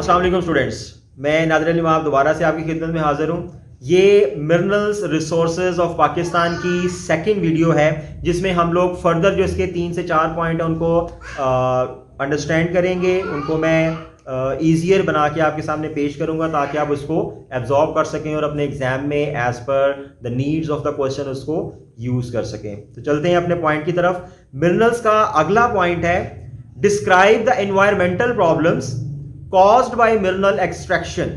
अस्सलाम वालेकुम स्टूडेंट्स, मैं नादिर अली माब दोबारा से आपकी खिदमत में हाजिर हूँ। ये मिनरल्स रिसोर्सेज ऑफ पाकिस्तान की सेकंड वीडियो है जिसमें हम लोग फर्दर जो इसके 3 से 4 पॉइंट हैं उनको अंडरस्टैंड करेंगे, उनको मैं ईजियर बना के आपके सामने पेश करूंगा ताकि आप उसको एब्जॉर्ब कर सकें और अपने एग्जाम में as per the needs of the question उसको यूज कर सकें। तो चलते हैं अपने पॉइंट की तरफ। मिनरल्स का अगला पॉइंट है describe the environmental problems caused by mineral extraction.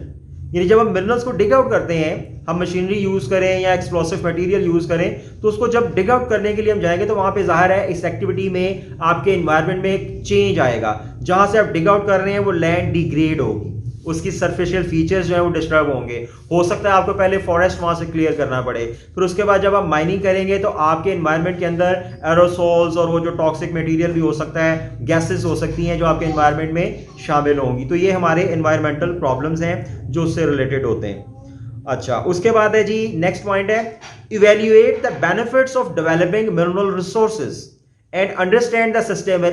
यानी जब हम मिनरल्स को डिग आउट करते हैं, हम मशीनरी यूज करें या एक्सप्लोसिव मटेरियल यूज करें, तो उसको जब डिग आउट करने के लिए हम जाएंगे तो वहां पे जाहिर है इस एक्टिविटी में आपके एनवायरनमेंट में एक चेंज आएगा। जहां से आप डिग आउट कर रहे हैं वो लैंड डिग्रेड होगी, उसकी सरफेशियल फीचर्स जो है वो डिस्टर्ब होंगे। हो सकता है आपको पहले फॉरेस्ट वहां से क्लियर करना पड़े, फिर उसके बाद जब आप माइनिंग करेंगे तो आपके एनवायरनमेंट के अंदर एरोसोल्स और वो जो टॉक्सिक मटेरियल भी हो सकता है, गैसेस हो सकती हैं जो आपके एनवायरनमेंट में शामिल होंगी। तो ये हमारे एनवायरमेंटल प्रॉब्लम्स हैं जो उससे रिलेटेड होते हैं। अच्छा, उसके बाद है जी नेक्स्ट पॉइंट है evaluate the benefits of developing mineral resources and understand the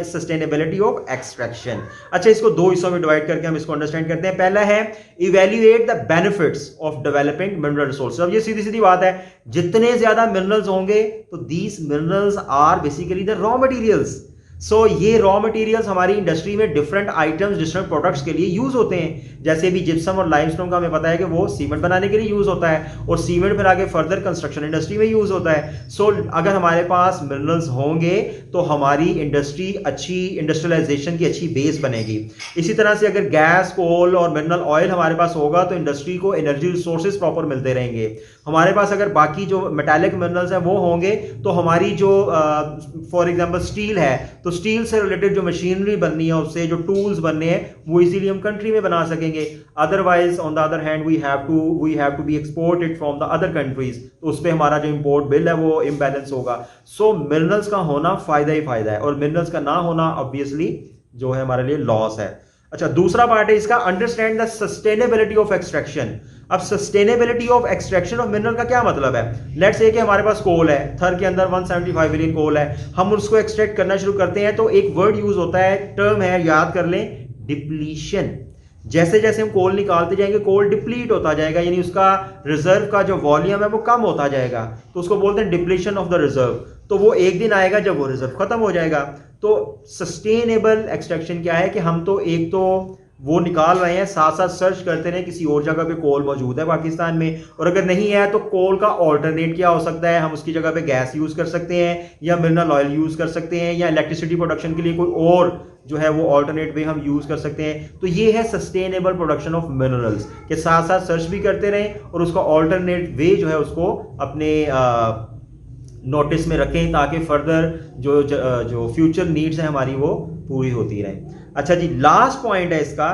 sustainability of extraction. अच्छा, इसको दो हिस्सों में डिवाइड करके हम इसको अंडरस्टैंड करते हैं। पहला है evaluate the benefits of developing mineral resources. अब ये सीधी सीधी बात है, जितने ज्यादा मिनरल्स होंगे तो these minerals are basically the raw materials. So ये रॉ मटेरियल्स हमारी इंडस्ट्री में डिफरेंट आइटम्स, डिफरेंट प्रोडक्ट्स के लिए यूज होते हैं। जैसे भी जिप्सम और लाइमस्टोन का हमें पता है कि वो सीमेंट बनाने के लिए यूज होता है और सीमेंट फिर आगे फर्दर कंस्ट्रक्शन इंडस्ट्री में यूज होता है। सो अगर हमारे पास मिनरल्स होंगे तो हमारी इंडस्ट्री अच्छी, इंडस्ट्रियलाइजेशन की अच्छी बेस बनेगी। इसी तरह से अगर गैस, कोल और मिनरल ऑयल हमारे पास होगा तो इंडस्ट्री को एनर्जी रिसोर्सेज प्रॉपर मिलते रहेंगे। हमारे पास अगर बाकी जो मेटालिक मिनरल्स हैं वो होंगे तो हमारी जो फॉर एग्जांपल स्टील है, तो स्टील से रिलेटेड जो मशीनरी बननी है, उससे जो टूल्स बनने हैं वो इजीली हम कंट्री में बना सकेंगे। Otherwise on the other hand we have to be exported from the other countries, तो उस पे हमारा जो इंपोर्ट बिल है वो इम्बैलेंस होगा। सो मिनरल्स का होना फायदा ही फायदा है और मिनरल्स का ना होना ऑब्वियसली जो है हमारे लिए लॉस है। अच्छा, दूसरा पार्ट है इसका understand the sustainability of extraction. अब sustainability of extraction of mineral का क्या मतलब है? लेट्स से कि हमारे पास कोल है, थर के अंदर 175 मिलियन कोल है, हम उसको एक्सट्रैक्ट करना शुरू करते हैं तो एक वर्ड यूज होता है, टर्म है, याद कर लें, डिप्लीशन। जैसे जैसे हम कोल निकालते जाएंगे कोल डिप्लीट होता जाएगा, यानी उसका रिजर्व का जो वॉल्यूम है वो कम होता जाएगा, तो उसको बोलते हैं डिप्लीशन ऑफ द रिजर्व। तो वो एक दिन आएगा जब वो रिजर्व खत्म हो जाएगा। तो सस्टेनेबल एक्सट्रैक्शन क्या है कि हम तो एक तो वो निकाल रहे हैं, साथ साथ सर्च करते रहे किसी और जगह पे कोल मौजूद है पाकिस्तान में, और अगर नहीं है तो कोल का ऑल्टरनेट क्या हो सकता है, हम उसकी जगह पे गैस यूज कर सकते हैं या मिनरल ऑयल यूज कर सकते हैं या इलेक्ट्रिसिटी प्रोडक्शन के लिए कोई और जो है वो ऑल्टरनेट वे हम यूज कर सकते हैं। तो ये है सस्टेनेबल प्रोडक्शन ऑफ मिनरल्स के साथ साथ सर्च भी करते रहें और उसका ऑल्टरनेट वे जो है उसको अपने नोटिस में रखें ताकि फर्दर जो फ्यूचर नीड्स है हमारी वो पूरी होती रहे। अच्छा जी, लास्ट पॉइंट है इसका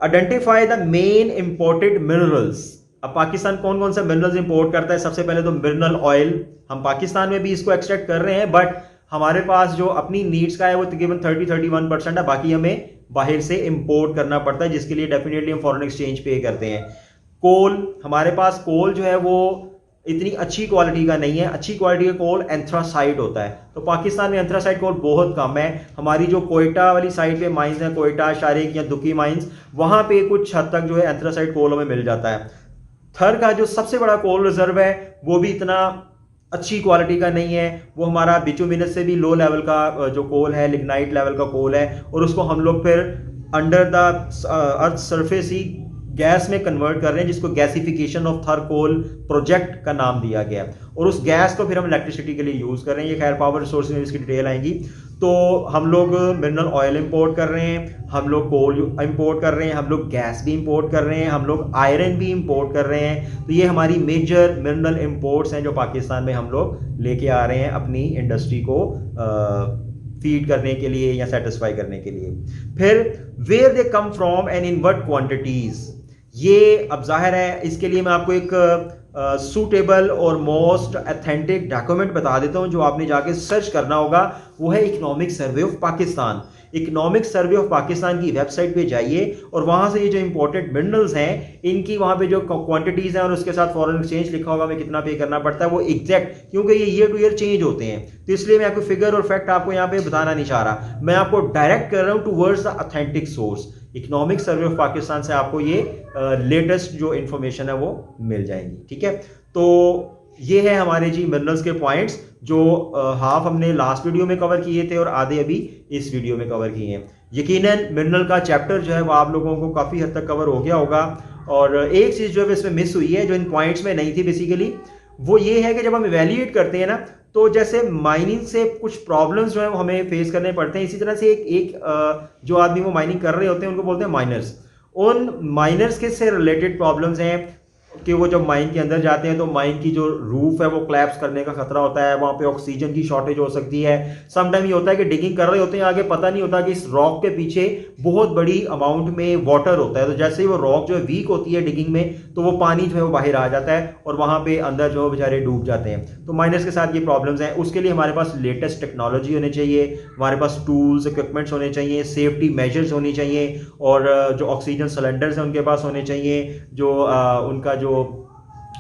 identify the main imported minerals. अब पाकिस्तान कौन कौन सा मिनरल्स इंपोर्ट करता है? सबसे पहले तो मिनरल ऑयल, हम पाकिस्तान में भी इसको एक्सट्रैक्ट कर रहे हैं, बट हमारे पास जो अपनी नीड्स का है वो तकरीबन 30-31% है, बाकी हमें बाहर से इंपोर्ट करना पड़ता है जिसके लिए डेफिनेटली हम फॉरेन एक्सचेंज पे करते हैं। कोल, हमारे पास कोल जो है वो इतनी अच्छी क्वालिटी का नहीं है, अच्छी क्वालिटी का कोल एंथ्रासाइट होता है, तो पाकिस्तान में एंथ्रासाइट कोल बहुत कम है। हमारी जो कोयटा वाली साइड पे माइंस हैं, कोयटा, शारिक या दुकी माइंस, वहां पे कुछ हद तक जो है एंथ्रासाइट कोल हमें मिल जाता है। थर का जो सबसे बड़ा कोल रिजर्व है वो भी इतना अच्छी क्वालिटी का नहीं है, वो हमारा बिटुमिनस से भी लो लेवल का जो कोल है, लिग्नाइट लेवल का कोल है, और उसको हम लोग फिर under the earth surface he gas में कन्वर्ट कर रहे हैं जिसको गैसिफिकेशन ऑफ थर कोल प्रोजेक्ट का नाम दिया गया, और उस गैस को फिर हम इलेक्ट्रिसिटी के लिए यूज कर रहे हैं। ये खैर पावर रिसोर्स में इसकी डिटेल आएंगी। तो हम लोग मिनरल ऑयल इंपोर्ट कर रहे हैं, हम लोग कोल इंपोर्ट कर रहे हैं, हम लोग गैस भी इंपोर्ट कर रहे हैं, हम लोग आयरन भी इंपोर्ट कर रहे हैं। तो ये हमारी मेजर मिनरल इंपोर्ट्स हैं जो पाकिस्तान में हम लोग लेके आ रहे हैं अपनी इंडस्ट्री को फीड करने के लिए या सेटिस्फाई करने के लिए। फिर where they come from and in what quantities, ये अब जाहिर है इसके लिए मैं आपको एक सूटेबल और मोस्ट ऑथेंटिक डॉक्यूमेंट बता देता हूं जो आपने जाके सर्च करना होगा। वो है economic survey of Pakistan. Economic survey of Pakistan की वेबसाइट पे जाइए और वहां से ये जो इंपोर्टेड मिनरल्स हैं इनकी वहां पे जो क्वांटिटीज हैं और उसके साथ फॉरेन एक्सचेंज लिखा होगा हमें कितना पे करना पड़ता है वो एग्जैक्ट, क्योंकि ये ईयर टू ईयर चेंज होते हैं, तो इसलिए मैं आपको फिगर और फैक्ट आपको यहाँ पे बताना नहीं चाह रहा, मैं आपको डायरेक्ट कर रहा हूँ towards the authentic source. Economic survey of Pakistan से आपको ये लेटेस्ट जो इन्फॉर्मेशन है वो मिल जाएगी। ठीक है, तो ये है हमारे जी मिनरल्स के पॉइंट्स जो हाफ हमने लास्ट वीडियो में कवर किए थे और आधे अभी इस वीडियो में कवर किए हैं। यकीनन मिनरल का चैप्टर जो है वो आप लोगों को काफ़ी हद तक कवर हो गया होगा। और एक चीज़ जो है इसमें मिस हुई है जो इन पॉइंट्स में नहीं थी बेसिकली, वो ये है कि जब हम इवेल्युएट करते हैं ना, तो जैसे माइनिंग से कुछ प्रॉब्लम्स जो है वो हमें फेस करने पड़ते हैं। इसी तरह से एक जो आदमी वो माइनिंग कर रहे होते हैं उनको बोलते हैं माइनर्स। उन माइनर्स के से रिलेटेड प्रॉब्लम्स हैं कि वो जब माइन के अंदर जाते हैं तो माइन की जो रूफ है वो क्लैप्स करने का खतरा होता है, वहाँ पे ऑक्सीजन की शॉर्टेज हो सकती है। समटाइम ये होता है कि डिगिंग कर रहे होते हैं, आगे पता नहीं होता कि इस रॉक के पीछे बहुत बड़ी अमाउंट में वाटर होता है, तो जैसे ही वो रॉक जो है वीक होती है डिगिंग में, तो वो पानी जो है वो बाहर आ जाता है और वहाँ पे अंदर जो बेचारे डूब जाते हैं। तो माइनर्स के साथ ये प्रॉब्लम्स हैं। उसके लिए हमारे पास लेटेस्ट टेक्नोलॉजी होनी चाहिए, हमारे पास टूल्स इक्विपमेंट्स होने चाहिए, सेफ्टी मेजर्स होनी चाहिए, और जो ऑक्सीजन सिलेंडर्स हैं उनके पास होने चाहिए, जो उनका जो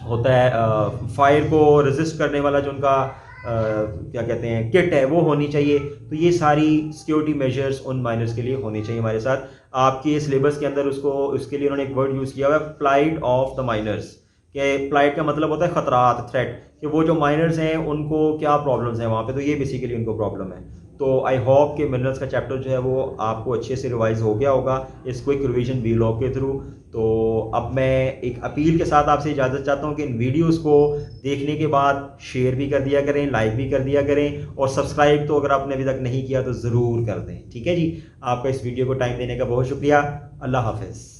होता है फायर को रेजिस्ट करने वाला जो उनका क्या कहते हैं किट है वो होनी चाहिए। तो ये सारी सिक्योरिटी मेजर्स उन माइनर्स के लिए होनी चाहिए हमारे साथ। आपके सिलेबस के अंदर उसके लिए उन्होंने एक वर्ड यूज़ किया हुआ है, प्लाइट ऑफ द माइनर्स। कि प्लाइट का मतलब होता है खतरात, थ्रेट, कि वो जो माइनर्स हैं उनको क्या प्रॉब्लम्स हैं वहाँ पे, तो ये बेसिकली उनको प्रॉब्लम है। तो आई होप कि मिनरल्स का चैप्टर जो है वो आपको अच्छे से रिवाइज हो गया होगा इस क्विक रिवीजन वीलॉग के थ्रू। तो अब मैं एक अपील के साथ आपसे इजाज़त चाहता हूँ कि इन वीडियोस को देखने के बाद शेयर भी कर दिया करें, लाइक भी कर दिया करें, और सब्सक्राइब तो अगर आपने अभी तक नहीं किया तो ज़रूर कर दें। ठीक है जी, आपका इस वीडियो को टाइम देने का बहुत शुक्रिया। अल्लाह हाफ़िज़।